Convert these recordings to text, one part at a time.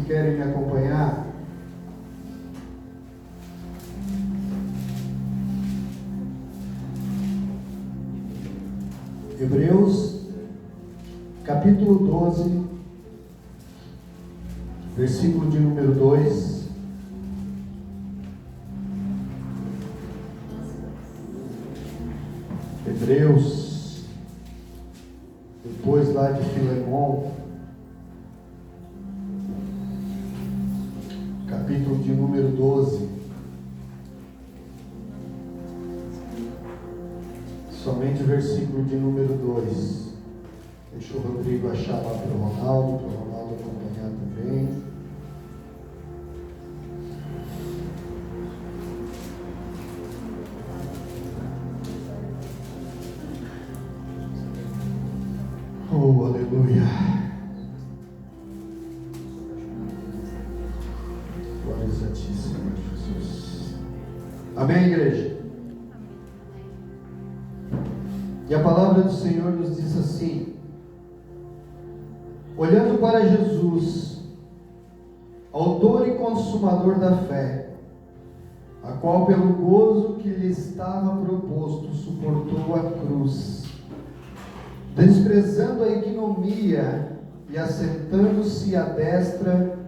que querem me acompanhar. Hebreus, capítulo 12, versículo de número 2. Hebreus, depois lá de Filemon, capítulo de número 12. Somente o versículo de número 2. Deixa o Rodrigo achar lá para o Ronaldo acompanhar também. Oh, aleluia. Glórias a ti, Senhor Jesus. Amém, igreja? E a palavra do Senhor nos diz assim: olhando para Jesus, autor e consumador da fé, a qual pelo gozo que lhe estava proposto suportou a cruz, desprezando a ignomia e assentando-se à destra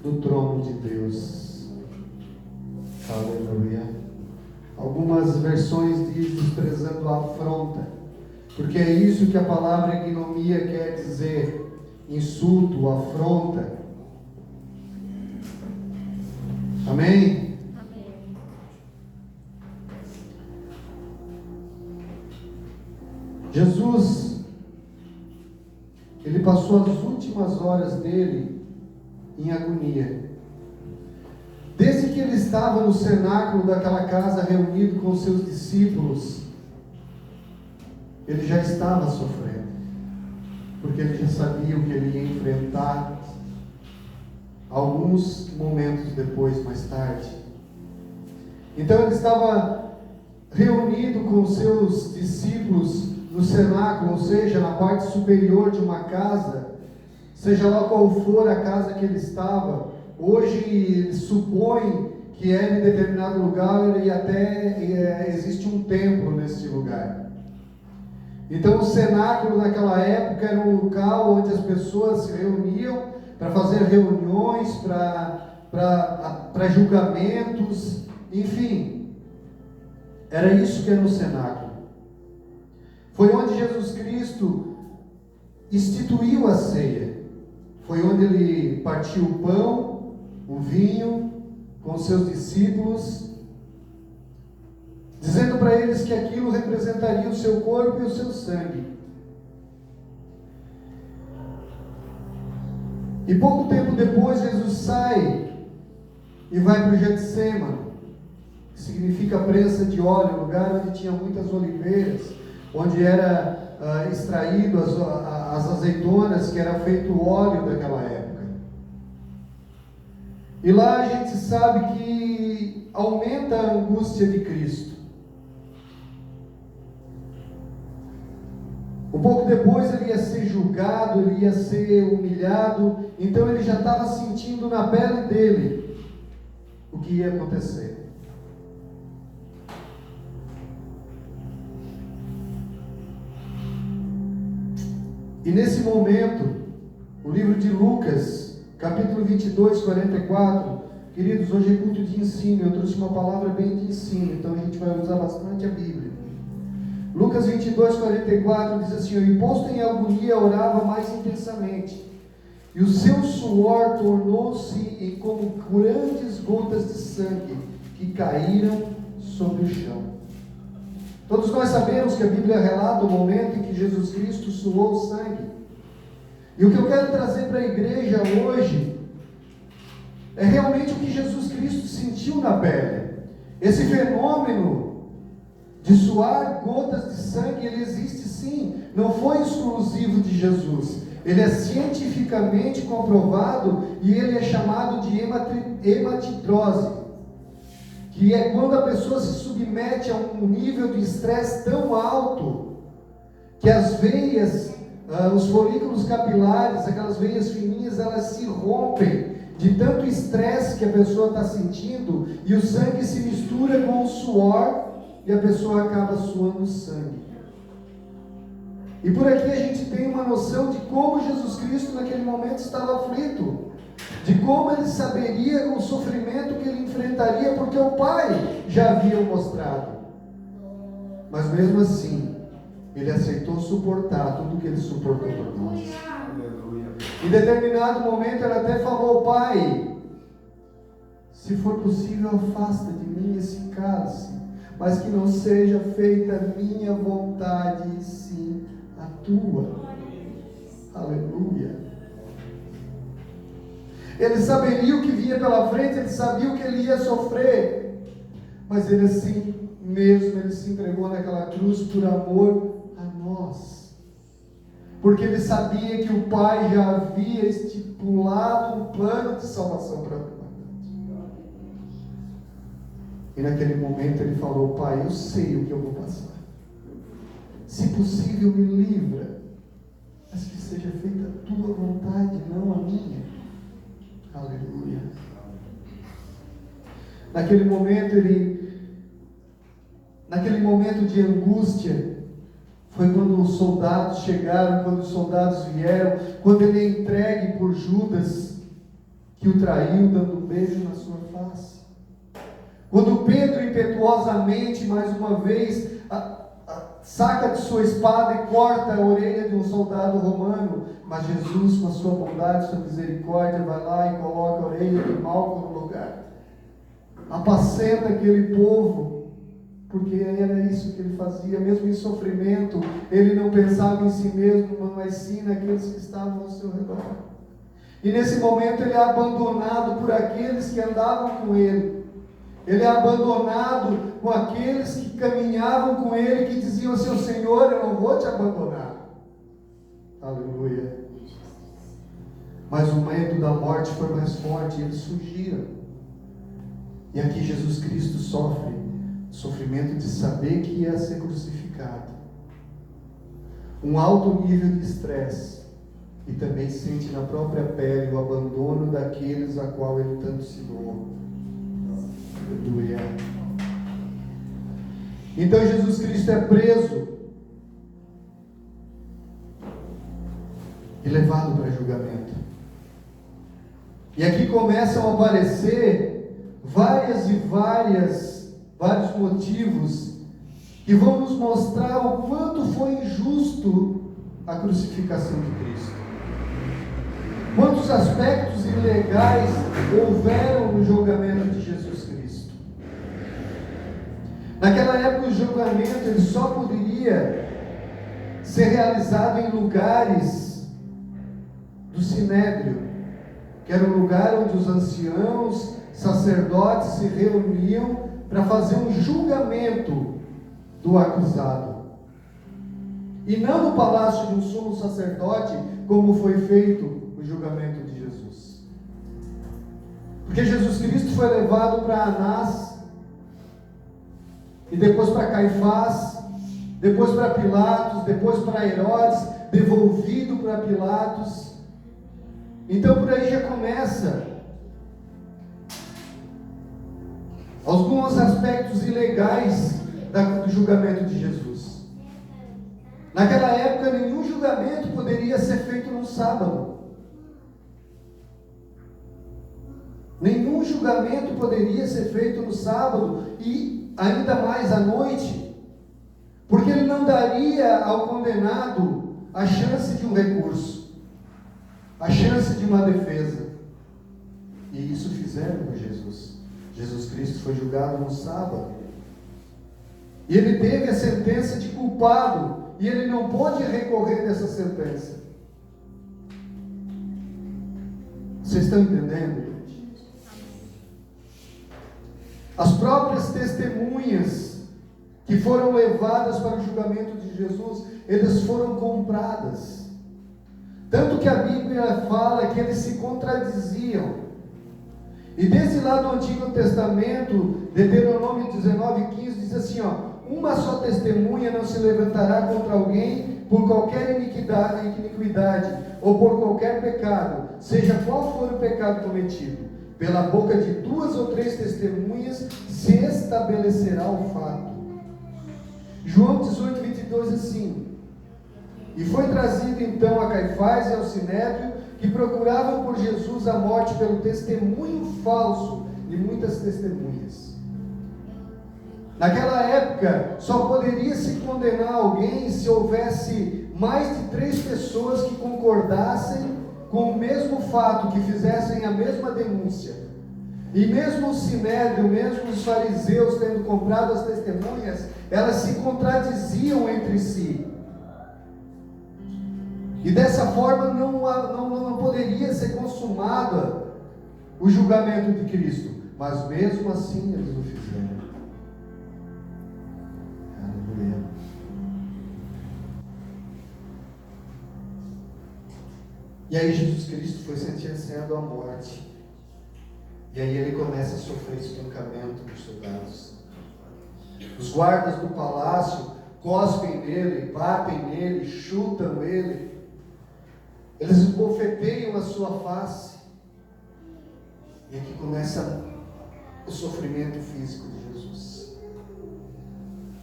do trono de Deus. Aleluia. Algumas versões diz desprezando a afronta, porque é isso que a palavra ignomia quer dizer: insulto, afronta. Amém? Jesus, ele passou as últimas horas dele em agonia. Desde que ele estava no cenáculo daquela casa reunido com seus discípulos, ele já estava sofrendo, porque ele já sabia o que ele ia enfrentar alguns momentos depois, mais tarde. Então ele estava reunido com seus discípulos no cenáculo, ou seja, na parte superior de uma casa, seja lá qual for a casa que ele estava. Hoje supõe que é em determinado lugar e até existe um templo nesse lugar. Então o cenáculo naquela época era um local onde as pessoas se reuniam para fazer reuniões, para julgamentos, enfim. Era isso que era no cenáculo. Foi onde Jesus Cristo instituiu a ceia. Foi onde ele partiu o pão, o vinho, com os seus discípulos, dizendo para eles que aquilo representaria o seu corpo e o seu sangue. E pouco tempo depois Jesus sai e vai para o Getsêmani, que significa prensa de óleo, lugar onde tinha muitas oliveiras, onde era extraído as azeitonas, que era feito o óleo daquela época. E lá a gente sabe que aumenta a angústia de Cristo. Um pouco depois ele ia ser julgado, ele ia ser humilhado, então ele já estava sentindo na pele dele o que ia acontecer. E nesse momento, o livro de Lucas, capítulo 22, 44, queridos, hoje é culto de ensino, eu trouxe uma palavra bem de ensino, então a gente vai usar bastante a Bíblia. Lucas 22, 44 diz assim: e posto em agonia, orava mais intensamente, e o seu suor tornou-se em como grandes gotas de sangue que caíram sobre o chão. Todos nós sabemos que a Bíblia relata o momento em que Jesus Cristo suou sangue. E o que eu quero trazer para a igreja hoje é realmente o que Jesus Cristo sentiu na pele. Esse fenômeno de suar gotas de sangue, ele existe sim, não foi exclusivo de Jesus. Ele é cientificamente comprovado e ele é chamado de hematitrose, que é quando a pessoa se submete a um nível de estresse tão alto que as veias, os folículos capilares, aquelas veias fininhas, elas se rompem de tanto estresse que a pessoa está sentindo, e o sangue se mistura com o suor, e a pessoa acaba suando sangue. E por aqui a gente tem uma noção de como Jesus Cristo naquele momento estava aflito, de como ele saberia o sofrimento que ele enfrentaria, porque o Pai já havia o mostrado. Mas mesmo assim, ele aceitou suportar tudo que ele suportou por nós. Em determinado momento ele até falou: Pai, se for possível, afasta de mim esse cálice, mas que não seja feita a minha vontade, e sim a tua. Aleluia. Ele saberia o que vinha pela frente, ele sabia o que ele ia sofrer, mas ele assim mesmo, ele se entregou naquela cruz por amor a nós, porque ele sabia que o Pai já havia estipulado um plano de salvação para nós. E naquele momento ele falou: Pai, eu sei o que eu vou passar, se possível me livra, mas que seja feita a tua vontade, não a minha. Aleluia. Naquele momento de angústia, foi quando os soldados chegaram, quando os soldados vieram, quando ele é entregue por Judas, que o traiu, dando um beijo na sua face. Quando Pedro impetuosamente, mais uma vez, saca de sua espada e corta a orelha de um soldado romano, mas Jesus, com a sua bondade, sua misericórdia, vai lá e coloca a orelha de Malco no lugar. Apacenta aquele povo, porque era isso que ele fazia, mesmo em sofrimento. Ele não pensava em si mesmo, mas sim naqueles que estavam ao seu redor. E nesse momento ele é abandonado por aqueles que andavam com ele. Ele é abandonado com aqueles que caminhavam com ele, que diziam assim: Senhor, eu não vou te abandonar. Aleluia. Mas o medo da morte foi mais forte, e eles fugiram. E aqui Jesus Cristo sofre o sofrimento de saber que ia ser crucificado, um alto nível de estresse, e também sente na própria pele o abandono daqueles a qual ele tanto se doou. Aleluia. Então Jesus Cristo é preso e levado para julgamento. E aqui começam a aparecer vários motivos que vão nos mostrar o quanto foi injusto a crucificação de Cristo. Quantos aspectos ilegais houveram no julgamento de Jesus Cristo. Naquela época o julgamento ele só poderia ser realizado em lugares do Sinédrio, que era um lugar onde os anciãos, sacerdotes se reuniam para fazer um julgamento do acusado. E não no palácio de um sumo sacerdote, como foi feito o julgamento de Jesus. Porque Jesus Cristo foi levado para Anás, e depois para Caifás, depois para Pilatos, depois para Herodes, devolvido para Pilatos. Então por aí já começa alguns aspectos ilegais do julgamento de Jesus. Naquela época nenhum julgamento poderia ser feito no sábado. Nenhum julgamento poderia ser feito no sábado, e ainda mais à noite, porque ele não daria ao condenado a chance de um recurso, a chance de uma defesa. E isso fizeram com Jesus. Jesus Cristo foi julgado no sábado, e ele teve a sentença de culpado, e ele não pôde recorrer dessa sentença. Vocês estão entendendo, gente? As próprias testemunhas que foram levadas para o julgamento de Jesus, eles foram compradas. Tanto que a Bíblia fala que eles se contradiziam. E desde lá do Antigo Testamento, Deuteronômio 19:15 diz assim, uma só testemunha não se levantará contra alguém por qualquer iniquidade ou por qualquer pecado, seja qual for o pecado cometido, pela boca de 2 ou 3 testemunhas se estabelecerá o fato. João 18, 22, assim: e foi trazido então a Caifás e ao Sinédrio, que procuravam por Jesus a morte pelo testemunho falso de muitas testemunhas. Naquela época, só poderia se condenar alguém se houvesse mais de 3 pessoas que concordassem com o mesmo fato, que fizessem a mesma denúncia. E mesmo o Sinédrio, mesmo os fariseus tendo comprado as testemunhas, elas se contradiziam entre si. E dessa forma não poderia ser consumado o julgamento de Cristo. Mas mesmo assim eles o fizeram. Aleluia. E aí Jesus Cristo foi sentenciado à morte. E aí ele começa a sofrer espancamento dos soldados. Os guardas do palácio cospem nele, batem nele, chutam ele. Eles esbofeteiam a sua face. E aqui começa o sofrimento físico de Jesus.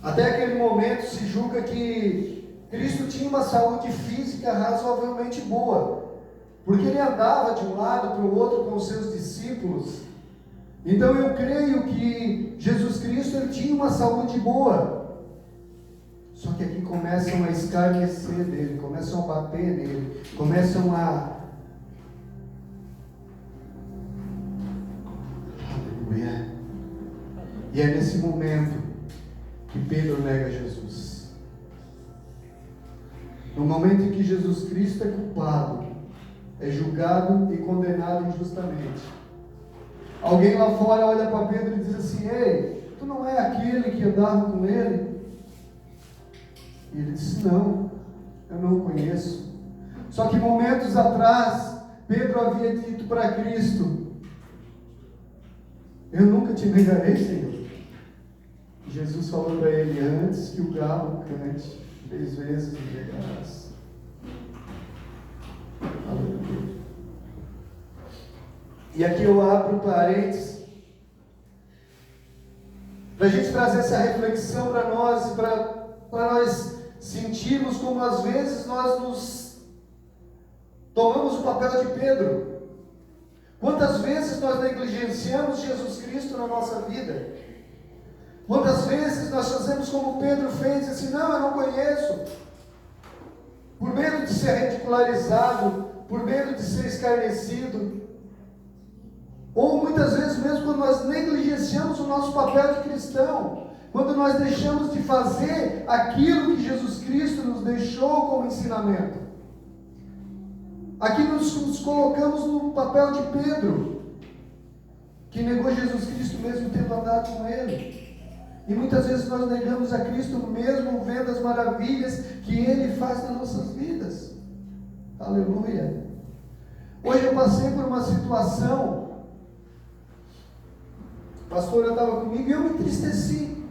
Até aquele momento se julga que Cristo tinha uma saúde física razoavelmente boa, porque ele andava de um lado para o outro com os seus discípulos. Então eu creio que Jesus Cristo ele tinha uma saúde boa. Só que aqui começam a escarnecer dele, começam a bater nele, começam a... Aleluia. E é nesse momento que Pedro nega Jesus. No momento em que Jesus Cristo é culpado, é julgado e condenado injustamente, alguém lá fora olha para Pedro e diz assim: ei, tu não é aquele que andava com ele? E ele disse: não, eu não o conheço. Só que momentos atrás, Pedro havia dito para Cristo: eu nunca te negarei, Senhor. Jesus falou para ele: antes que o galo cante, 3 vezes me negarás. Aleluia. E aqui eu abro parênteses para a gente trazer essa reflexão para nós, para nós sentirmos como às vezes nós nos tomamos o papel de Pedro. Quantas vezes nós negligenciamos Jesus Cristo na nossa vida? Quantas vezes nós fazemos como Pedro fez, assim: não, eu não conheço, por medo de ser ridicularizado, por medo de ser escarnecido. Ou muitas vezes mesmo quando nós negligenciamos o nosso papel de cristão, quando nós deixamos de fazer aquilo que Jesus Cristo nos deixou como ensinamento. Aqui nos colocamos no papel de Pedro, que negou Jesus Cristo mesmo tendo andado com ele. E muitas vezes nós negamos a Cristo mesmo vendo as maravilhas que Ele faz nas nossas vidas. Aleluia. Hoje eu passei por uma situação, a pastora estava comigo e eu me entristeci.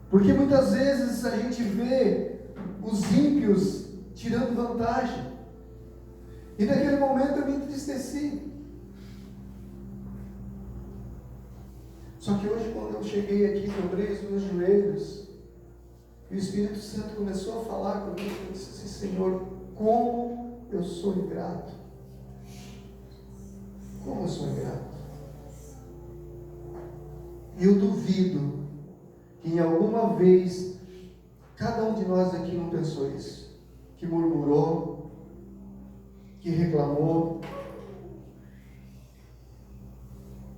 Porque muitas vezes a gente vê os ímpios tirando vantagem. E naquele momento eu me entristeci. Só que hoje, quando eu cheguei aqui, dobrei os meus joelhos, e o Espírito Santo começou a falar comigo, eu disse assim: Senhor, como eu sou ingrato. Como eu sou ingrato. E eu duvido que em alguma vez cada um de nós aqui não pensou isso, que murmurou, que reclamou,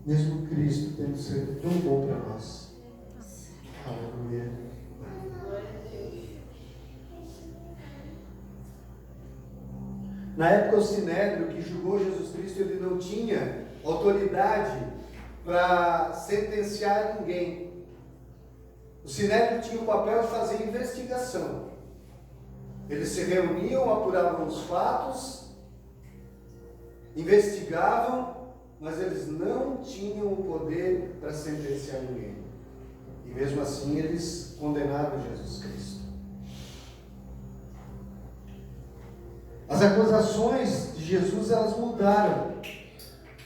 mesmo Cristo tendo sido tão bom para nós. Aleluia. Na época o Sinédrio que julgou Jesus Cristo, ele não tinha autoridade para sentenciar ninguém. O Sinédrio tinha o papel de fazer investigação. Eles se reuniam, apuravam os fatos, investigavam, mas eles não tinham o poder para sentenciar ninguém. E E mesmo assim eles condenaram Jesus Cristo. As acusações de Jesus, elas mudaram.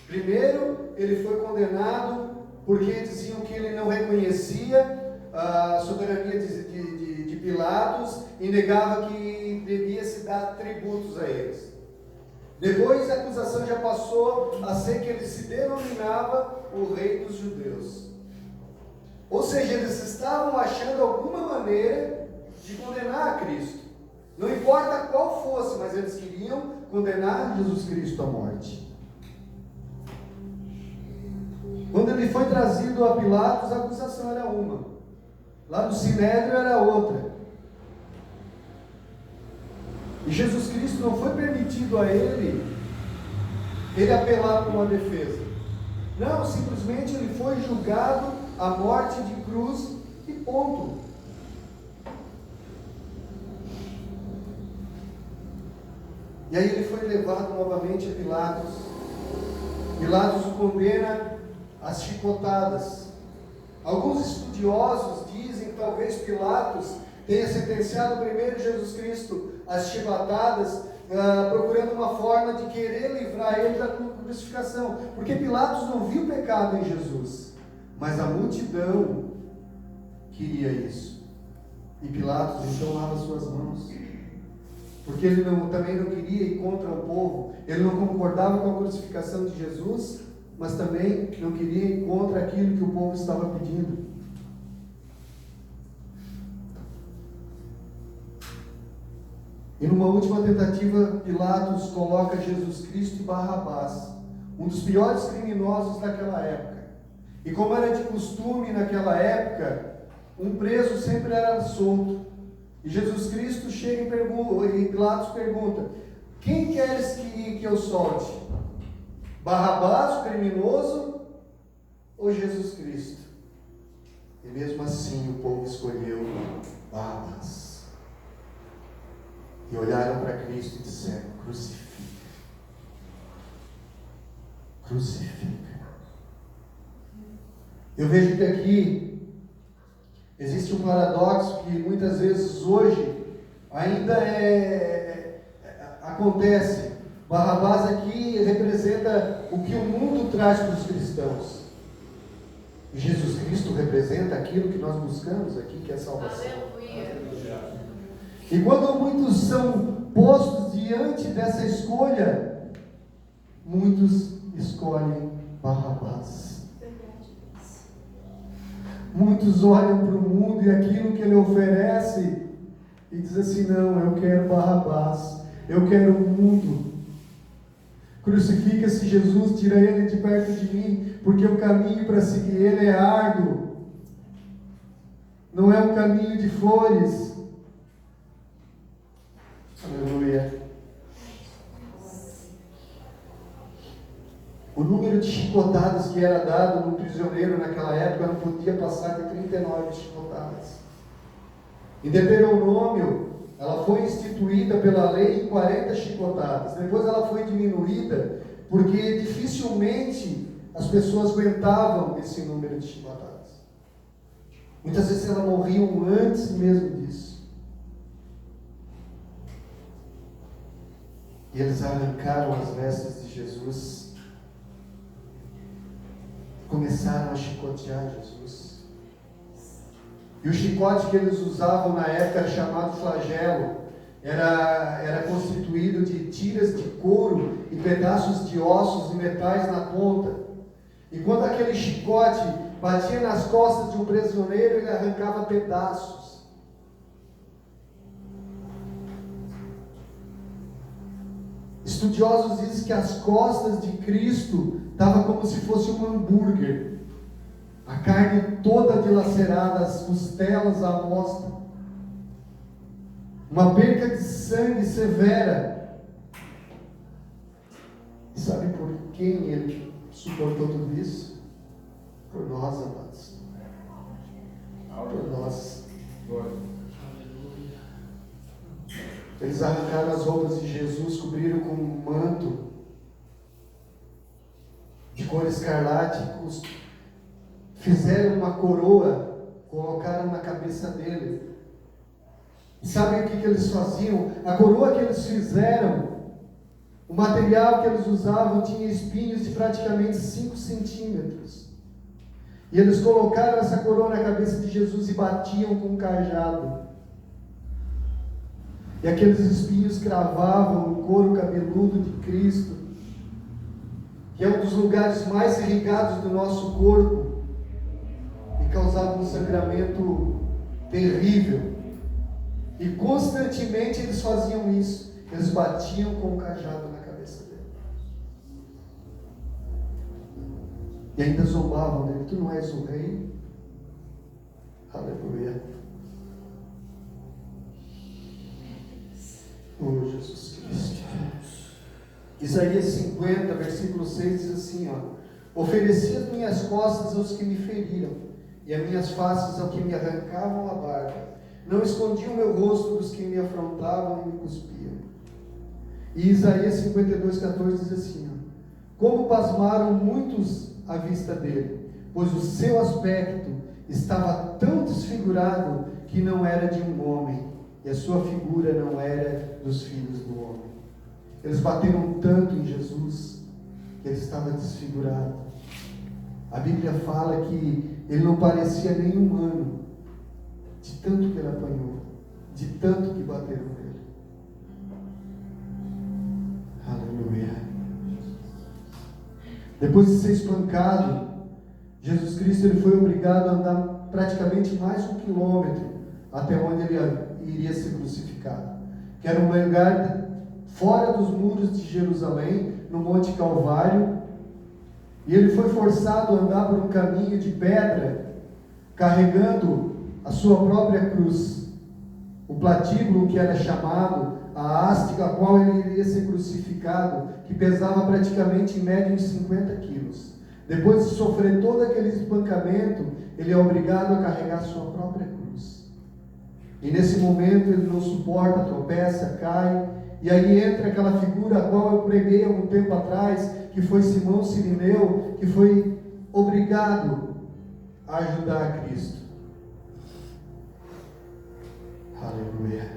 Primeiro, ele foi condenado porque diziam que ele não reconhecia a soberania de Pilatos e negava que devia se dar tributos a eles. Depois a acusação já passou a ser que ele se denominava o rei dos judeus. Ou seja, eles estavam achando alguma maneira de condenar a Cristo. Não importa qual fosse, mas eles queriam condenar Jesus Cristo à morte. Quando ele foi trazido a Pilatos, a acusação era uma. Lá no Sinédrio era outra. E Jesus Cristo não foi permitido a ele apelar para uma defesa. Não, simplesmente ele foi julgado à morte de cruz e ponto. E aí ele foi levado novamente a Pilatos. Pilatos o condena às chicotadas. Alguns estudiosos dizem que talvez Pilatos tenha sentenciado primeiro Jesus Cristo às chicotadas, procurando uma forma de querer livrar ele da crucificação. Porque Pilatos não viu pecado em Jesus, mas a multidão queria isso. E Pilatos então lava suas mãos. Porque ele também não queria ir contra o povo. Ele não concordava com a crucificação de Jesus, mas também não queria ir contra aquilo que o povo estava pedindo. E numa última tentativa, Pilatos coloca Jesus Cristo e Barrabás, um dos piores criminosos daquela época. E como era de costume naquela época, um preso sempre era solto. E Jesus Cristo chega e Pilatos pergunta: quem queres que eu solte? Barrabás, o criminoso, ou Jesus Cristo? E mesmo assim o povo escolheu Barrabás. E olharam para Cristo e disseram: crucifica. Crucifica. Eu vejo que aqui existe um paradoxo que muitas vezes hoje ainda acontece. Barrabás aqui representa o que o mundo traz para os cristãos. Jesus Cristo representa aquilo que nós buscamos aqui, que é a salvação. Aleluia. E quando muitos são postos diante dessa escolha, muitos escolhem Barrabás. Muitos olham para o mundo e aquilo que ele oferece e dizem assim: não, eu quero Barrabás, eu quero o mundo. Crucifica-se Jesus, tira ele de perto de mim, porque o caminho para seguir ele é árduo, não é um caminho de flores. Aleluia. O número de chicotadas que era dado no prisioneiro naquela época não podia passar de 39 chicotadas. Em Deuteronômio, ela foi instituída pela lei em 40 chicotadas. Depois ela foi diminuída, porque dificilmente as pessoas aguentavam esse número de chicotadas. Muitas vezes elas morriam antes mesmo disso. E eles arrancaram as vestes de Jesus, começaram a chicotear Jesus. E o chicote que eles usavam na época era chamado flagelo. Era constituído de tiras de couro e pedaços de ossos e metais na ponta. E quando aquele chicote batia nas costas de um prisioneiro, ele arrancava pedaços. Estudiosos dizem que as costas de Cristo estavam como se fosse um hambúrguer. A carne toda dilacerada, as costelas à mostra. Uma perca de sangue severa. E sabe por quem ele suportou tudo isso? Por nós, amados. Por nós. Eles arrancaram as roupas de Jesus, cobriram com um manto de cor escarlate, fizeram uma coroa colocaram na cabeça dele. E sabe o que eles faziam? A coroa que eles fizeram, o material que eles usavam tinha espinhos de praticamente 5 centímetros. E eles colocaram essa coroa na cabeça de Jesus e batiam com um cajado. E aqueles espinhos cravavam o couro cabeludo de Cristo, que é um dos lugares mais irrigados do nosso corpo, e causava um sangramento terrível. E constantemente eles faziam isso. Eles batiam com o cajado na cabeça dele. E ainda zombavam dele. Tu não és o rei? Aleluia. Oh, Jesus Cristo. Isaías 50, versículo 6 diz assim, ofereci as minhas costas aos que me feriram, e as minhas faces ao que me arrancavam a barba. Não escondi o meu rosto dos que me afrontavam e me cuspiam. E Isaías 52, 14 diz assim, como pasmaram muitos à vista dele, pois o seu aspecto estava tão desfigurado que não era de um homem, e a sua figura não era dos filhos do homem. Eles bateram tanto em Jesus, que ele estava desfigurado. A Bíblia fala que ele não parecia nem humano, de tanto que ele apanhou, de tanto que bateram nele. Aleluia. Depois de ser espancado, Jesus Cristo ele foi obrigado a andar praticamente mais 1 quilômetro até onde ele iria ser crucificado, que era um lugar fora dos muros de Jerusalém, no Monte Calvário, e ele foi forçado a andar por um caminho de pedra, carregando a sua própria cruz, o platíbulo que era chamado, a haste a qual ele iria ser crucificado, que pesava praticamente em média uns 50 quilos. Depois de sofrer todo aquele espancamento, ele é obrigado a carregar a sua própria cruz. E nesse momento ele não suporta, tropeça, cai, e aí entra aquela figura a qual eu preguei há algum tempo atrás, que foi Simão Cirineu, que foi obrigado a ajudar a Cristo. Aleluia.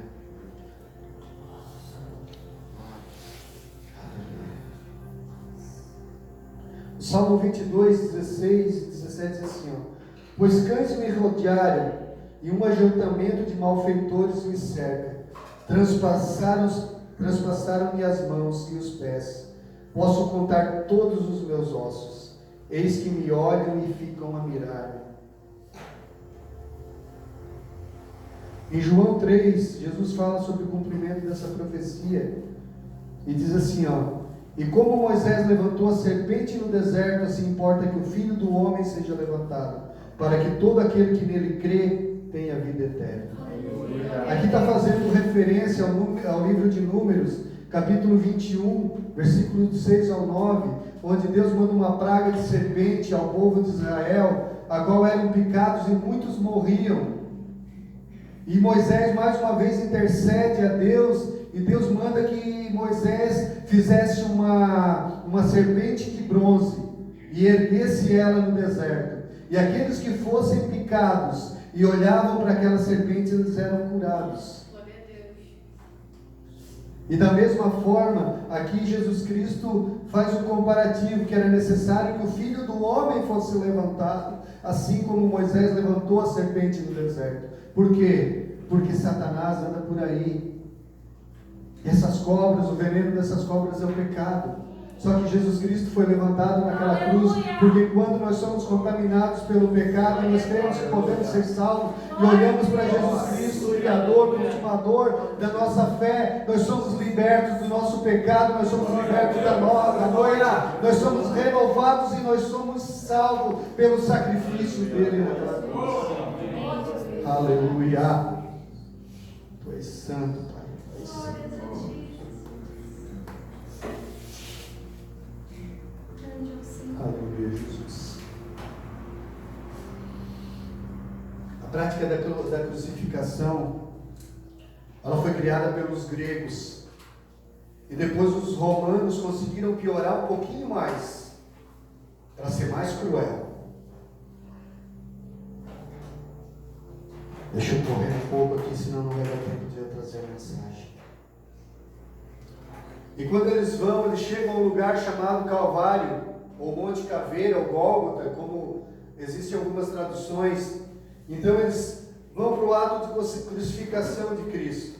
O Salmo 22, 16 e 17 diz assim, pois cães me rodearam, e um ajuntamento de malfeitores me cerca. Transpassaram-me as mãos e os pés. Posso contar todos os meus ossos. Eis que me olham e ficam a mirar-me. Em João 3, Jesus fala sobre o cumprimento dessa profecia. E diz assim, e como Moisés levantou a serpente no deserto, assim importa que o Filho do Homem seja levantado, para que todo aquele que nele crê tenha vida eterna. Aqui está fazendo referência ao livro de Números, capítulo 21, versículo 6 ao 9, onde Deus manda uma praga de serpente ao povo de Israel, a qual eram picados e muitos morriam. E Moisés mais uma vez intercede a Deus, e Deus manda que Moisés fizesse uma serpente de bronze e erguesse ela no deserto. E aqueles que fossem picados e olhavam para aquela serpente, eles eram curados. E da mesma forma, aqui Jesus Cristo faz um comparativo, que era necessário que o Filho do Homem fosse levantado, assim como Moisés levantou a serpente no deserto. Por quê? Porque Satanás anda por aí. E essas cobras, o veneno dessas cobras é o pecado. Só que Jesus Cristo foi levantado naquela cruz, porque quando nós somos contaminados pelo pecado, nós cremos que podemos ser salvos, e olhamos para Jesus Cristo, o Criador, o consumador da nossa fé, nós somos libertos do nosso pecado, nós somos libertos da noite, nós somos renovados e nós somos salvos pelo sacrifício dele naquela cruz. Aleluia. Tu és santo, Pai. Tu és santo. Aleluia, Jesus. A prática da crucificação, ela foi criada pelos gregos. E depois os romanos conseguiram piorar um pouquinho mais, para ser mais cruel. Deixa eu correr um pouco aqui, senão não vai dar tempo de eu trazer a mensagem. E quando eles vão, eles chegam a um lugar chamado Calvário, ou Monte Caveira, ou Gólgota, como existem algumas traduções. Então eles vão para o ato de crucificação de Cristo.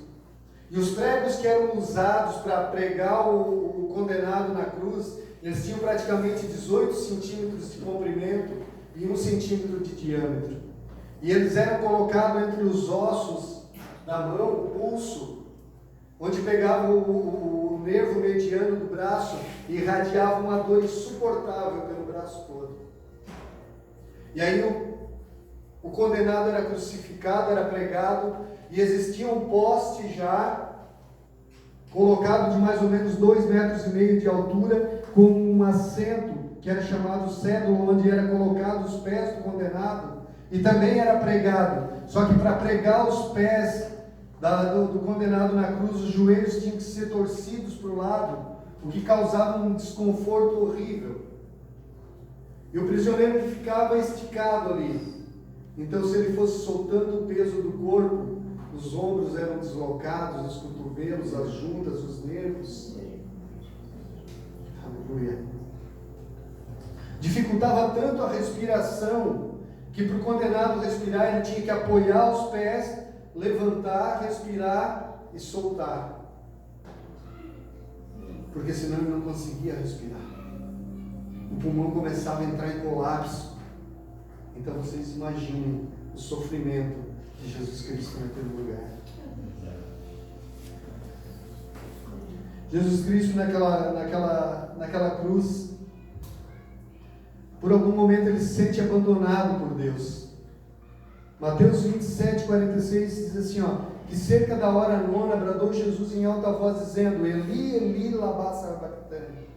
E os pregos que eram usados para pregar o condenado na cruz, eles tinham praticamente 18 centímetros de comprimento e 1 centímetro de diâmetro. E eles eram colocados entre os ossos da mão, o pulso, onde pegava o nervo mediano do braço e irradiava uma dor insuportável pelo braço todo. E aí o condenado era crucificado, era pregado, e existia um poste já colocado de mais ou menos 2,5 metros de altura, com um assento que era chamado cédulo, onde era colocado os pés do condenado, e também era pregado. Só que para pregar os pés do condenado na cruz, os joelhos tinham que ser torcidos para o lado, o que causava um desconforto horrível. E o prisioneiro ficava esticado ali. Então, se ele fosse soltando o peso do corpo, os ombros eram deslocados, os cotovelos, as juntas, os nervos. Aleluia. Dificultava tanto a respiração, que para o condenado respirar, ele tinha que apoiar os pés, levantar, respirar e soltar. Porque senão ele não conseguia respirar. O pulmão começava a entrar em colapso. Então vocês imaginem o sofrimento de Jesus Cristo naquele lugar. Jesus Cristo naquela cruz, por algum momento ele se sente abandonado por Deus. Mateus 27:46 diz assim, que cerca da hora nona bradou Jesus em alta voz dizendo, Eli, Eli, lama sabachthani.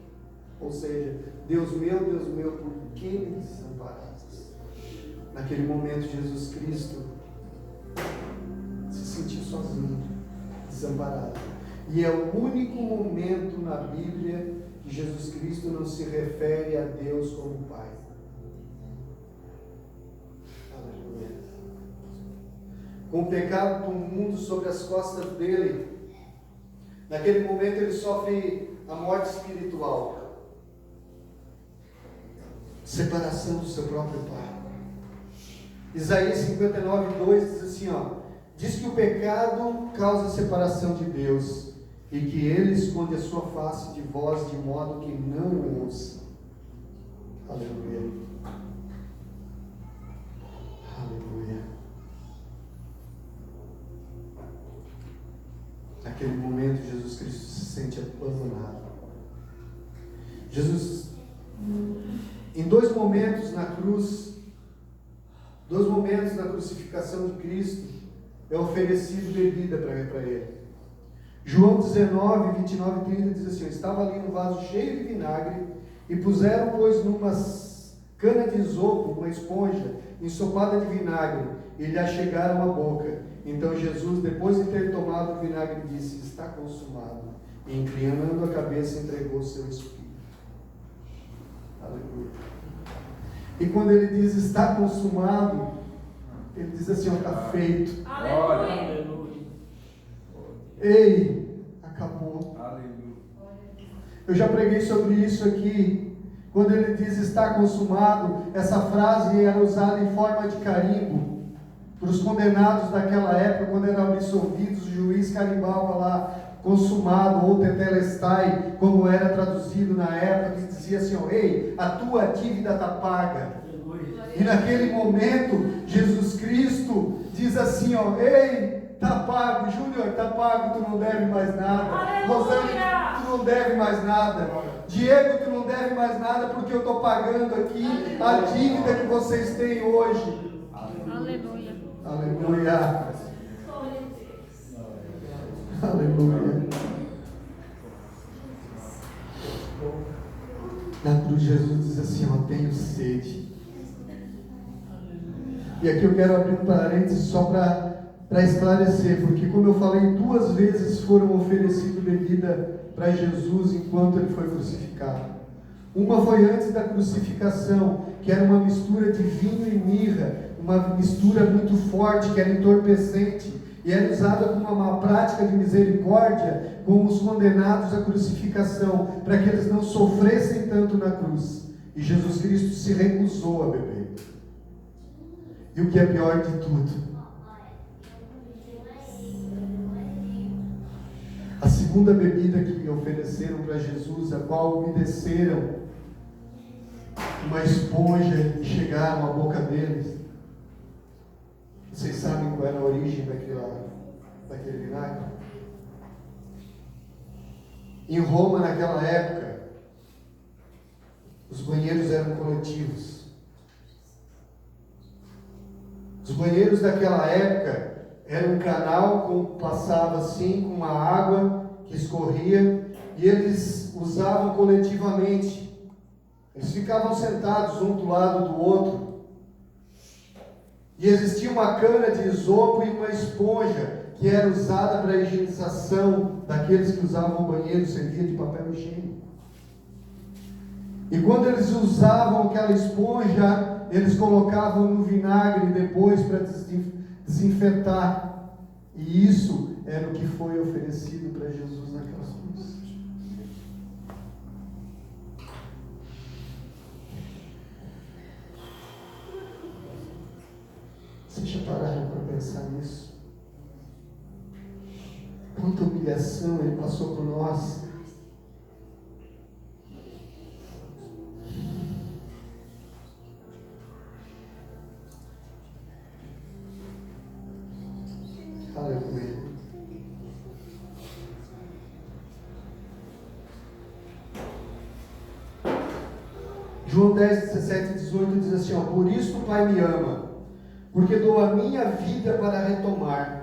Ou seja, Deus meu, por que me desamparaste? Naquele momento Jesus Cristo se sentiu sozinho, desamparado. E é o único momento na Bíblia que Jesus Cristo não se refere a Deus como Pai. Aleluia. Com o pecado do mundo sobre as costas dele, naquele momento ele sofre a morte espiritual. Separação do seu próprio Pai. Isaías 59:2 diz assim, diz que o pecado causa separação de Deus e que ele esconde a sua face de vós de modo que não o ouça. Aleluia. Aleluia. Naquele momento Jesus Cristo se sente abandonado. Jesus, em 2 momentos na cruz, 2 momentos da crucificação de Cristo, é oferecido bebida para ele. João 19, 29 e 30 diz assim, estava ali um vaso cheio de vinagre, e puseram, pois, numa cana de isopo, uma esponja, ensopada de vinagre, e lhe achegaram a boca. Então Jesus, depois de ter tomado o vinagre, disse, está consumado. E inclinando a cabeça, entregou o seu espírito. Aleluia. E quando ele diz está consumado, ele diz assim, está feito. Aleluia. Ei, acabou. Aleluia. Eu já preguei sobre isso aqui. Quando ele diz está consumado, essa frase era usada em forma de carimbo. Para os condenados daquela época, quando eram absolvidos, o juiz carimbava lá, consumado ou tetelestai, como era traduzido na época, que dizia assim, ei, a tua dívida está paga. E naquele momento, Jesus Cristo diz assim, ei, está pago, Júnior, está pago, tu não deve mais nada. Rosângela, tu não deve mais nada. Diego, tu não deve mais nada, porque eu estou pagando aqui a dívida que vocês têm hoje. Aleluia. Aleluia. Aleluia. Na cruz Jesus diz assim, tenho sede. E aqui eu quero abrir um parênteses só para esclarecer, porque como eu falei, 2 vezes foram oferecidas bebida para Jesus enquanto ele foi crucificado. Uma foi antes da crucificação, que era uma mistura de vinho e mirra, uma mistura muito forte, que era entorpecente, e era usada como uma prática de misericórdia com os condenados à crucificação, para que eles não sofressem tanto na cruz. E Jesus Cristo se recusou a beber. E o que é pior de tudo, a segunda bebida que ofereceram para Jesus, a qual umedeceram uma esponja e chegaram à boca deles. Vocês sabem qual era a origem daquele vinagre? Em Roma, naquela época, os banheiros eram coletivos. Os banheiros daquela época eram um canal que passava assim, com uma água que escorria, e eles usavam coletivamente. Eles ficavam sentados um do lado do outro. E existia uma cana de isopo e uma esponja que era usada para a higienização daqueles que usavam o banheiro, servia de papel higiênico. E quando eles usavam aquela esponja, eles colocavam no vinagre depois para desinfetar. E isso era o que foi oferecido para Jesus naquela cruz. Vocês já pararam para pensar nisso? Quanta humilhação Ele passou por nós. Aleluia. João 10, 17 e 18 diz assim, por isso o Pai me ama, porque dou a minha vida para retomar.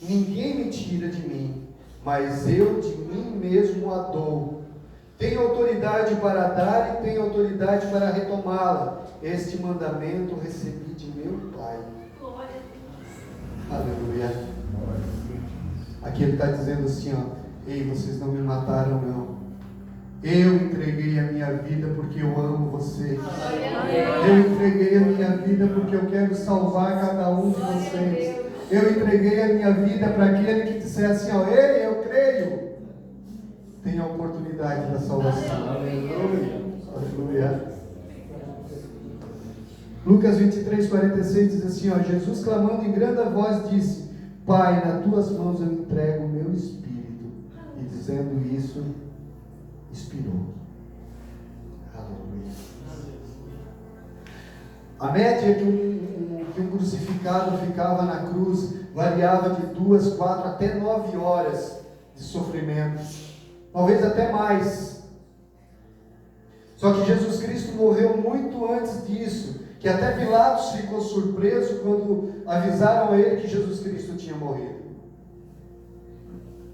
Ninguém me tira de mim, mas eu de mim mesmo a dou. Tenho autoridade para dar e tenho autoridade para retomá-la. Este mandamento recebi de meu Pai. Aleluia. Aqui ele está dizendo assim, ei, vocês não me mataram não. Eu entreguei a minha vida porque eu amo vocês. Eu entreguei a minha vida porque eu quero salvar cada um de vocês. Eu entreguei a minha vida para aquele que dissesse assim, ei, eu creio. Tem a oportunidade da salvação. Aleluia. Aleluia. Lucas 23, 46 diz assim, Jesus clamando em grande voz disse, Pai, nas tuas mãos eu entrego o meu espírito. E dizendo isso, expirou. Aleluia. A média que um crucificado ficava na cruz variava de 2, 4 até 9 horas de sofrimento. Talvez até mais. Só que Jesus Cristo morreu muito antes disso, que até Pilatos ficou surpreso quando avisaram a ele que Jesus Cristo tinha morrido.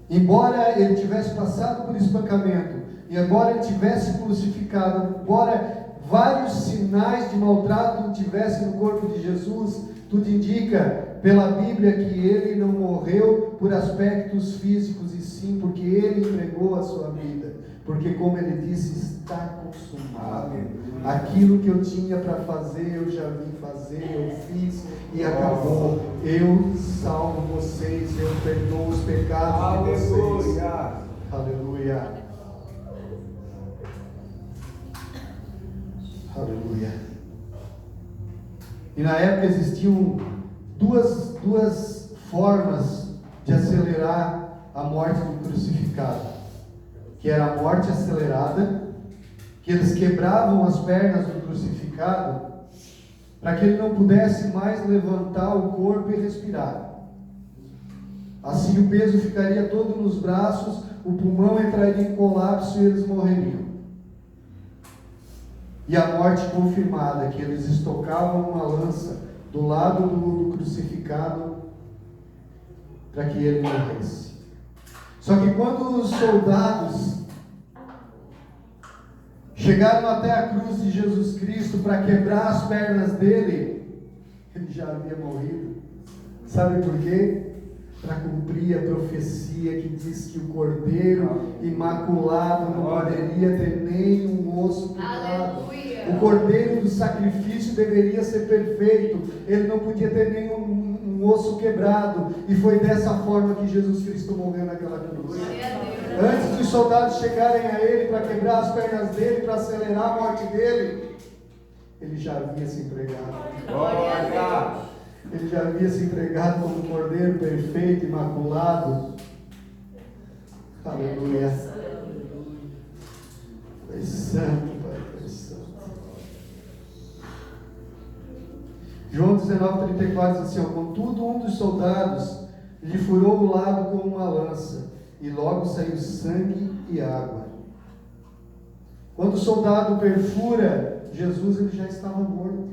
Embora ele tivesse passado por espancamento, e embora ele tivesse crucificado, embora vários sinais de maltrato tivessem no corpo de Jesus, tudo indica pela Bíblia que ele não morreu por aspectos físicos, e sim porque ele entregou a sua vida. Porque como ele disse, está consumado. Aquilo que eu tinha para fazer, eu já vim fazer, eu fiz e acabou. Eu salvo vocês, eu perdoo os pecados de vocês. Aleluia. Aleluia. E na época existiam duas formas de acelerar a morte do crucificado. Que era a morte acelerada, que eles quebravam as pernas do crucificado, para que ele não pudesse mais levantar o corpo e respirar. Assim o peso ficaria todo nos braços, o pulmão entraria em colapso e eles morreriam. E a morte confirmada, que eles estocavam uma lança do lado do crucificado, para que ele morresse. Só que quando os soldados chegaram até a cruz de Jesus Cristo para quebrar as pernas dele, ele já havia morrido. Sabe por quê? Para cumprir a profecia que diz que o Cordeiro imaculado não poderia ter nenhum osso picado. O cordeiro do sacrifício deveria ser perfeito. Ele não podia ter nenhum osso quebrado. E foi dessa forma que Jesus Cristo morreu naquela cruz. Antes dos soldados chegarem a ele para quebrar as pernas dele, para acelerar a morte dele, ele já havia se entregado. Ele já havia se entregado como cordeiro perfeito, imaculado. Aleluia. Pai santo, Pai, Pai santo. João 19:34 diz assim: contudo, um dos soldados lhe furou o lado com uma lança, e logo saiu sangue e água. Quando o soldado perfura Jesus, ele já estava morto.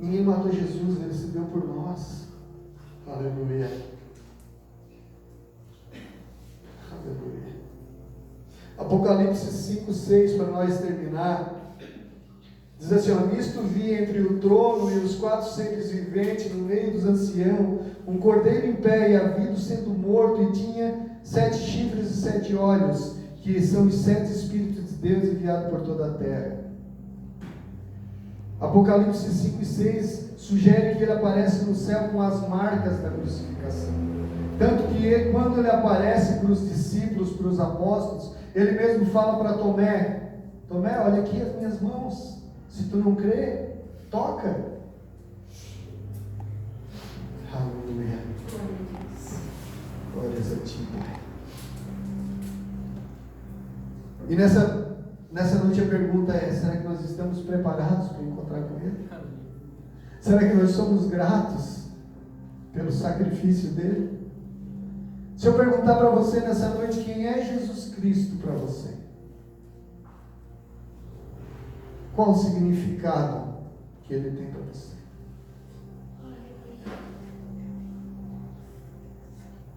Ninguém matou Jesus, ele se deu por nós. Aleluia. Aleluia. Apocalipse 5:6, para nós terminar, diz assim: nisto vi entre o trono e os 4 seres viventes, no meio dos anciãos, um cordeiro em pé e havido sendo morto, e tinha 7 chifres e 7 olhos, que são os 7 Espíritos de Deus enviados por toda a terra. Apocalipse 5:6 sugere que ele aparece no céu com as marcas da crucificação. Tanto que ele, quando ele aparece para os discípulos, para os apóstolos, ele mesmo fala para Tomé: Tomé, olha aqui as minhas mãos. Se tu não crê, toca. Aleluia. Glórias a ti, Pai. E nessa noite a pergunta é: será que nós estamos preparados para encontrar com Ele? Será que nós somos gratos pelo sacrifício dele? Se eu perguntar para você nessa noite, quem é Jesus Cristo para você? Qual o significado que ele tem para você?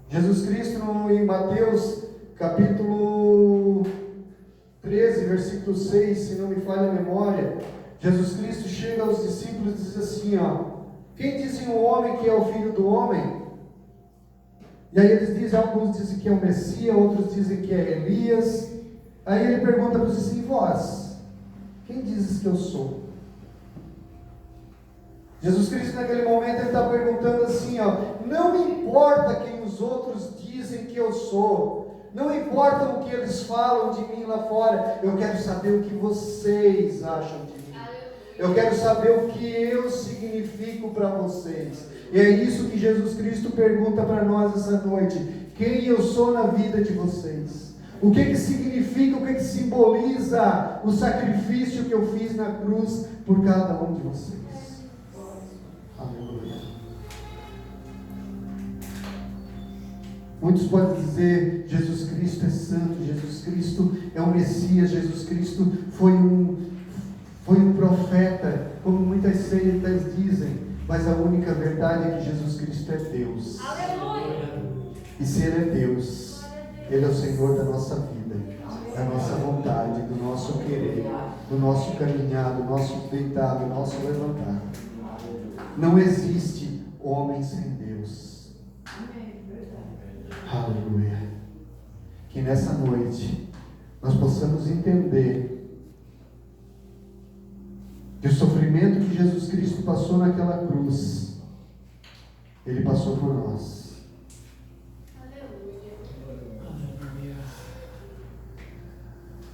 Jesus Cristo, em Mateus capítulo 13, versículo 6, se não me falha a memória, Jesus Cristo chega aos discípulos e diz assim: quem dizem o homem que é o Filho do Homem? E aí eles dizem, alguns dizem que é o Messias, outros dizem que é Elias. Aí ele pergunta para os discípulos: vós, quem dizes que eu sou? Jesus Cristo naquele momento ele está perguntando assim: não me importa quem os outros dizem que eu sou, não importa o que eles falam de mim lá fora, eu quero saber o que vocês acham de mim. Eu quero saber o que eu significo para vocês. E é isso que Jesus Cristo pergunta para nós essa noite: quem eu sou na vida de vocês? O que significa, o que simboliza o sacrifício que eu fiz na cruz por cada um de vocês? Aleluia. Muitos podem dizer: Jesus Cristo é santo, Jesus Cristo é o Messias, Jesus Cristo foi um profeta, como muitas seitas dizem. Mas a única verdade é que Jesus Cristo é Deus. Aleluia. E se Ele é Deus, Ele é o Senhor da nossa vida, da nossa vontade, do nosso querer, do nosso caminhar, do nosso deitar, do nosso levantar. Não existe homem sem Deus. Aleluia. Que nessa noite nós possamos entender que o sofrimento que Jesus Cristo passou naquela cruz, Ele passou por nós. Aleluia.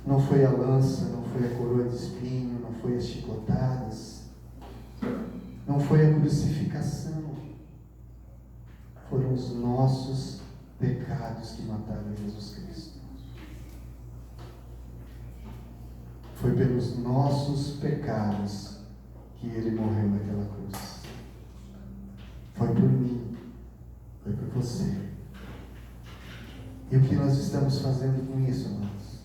Não foi a lança, não foi a coroa de espinho, não foi as chicotadas, não foi a crucificação. Foram os nossos pecados que mataram Jesus Cristo. Foi pelos nossos pecados que Ele morreu naquela cruz. Foi por mim, foi por você. E o que nós estamos fazendo com isso, irmãos?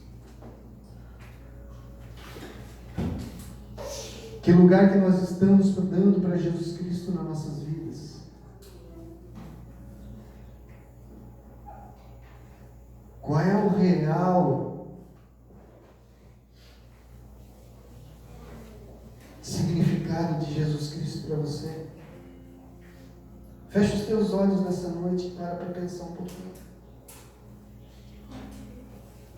Que lugar que nós estamos dando para Jesus Cristo nas nossas vidas? Qual é o real significado de Jesus Cristo para você? Feche os teus olhos nessa noite e para pensar um pouquinho.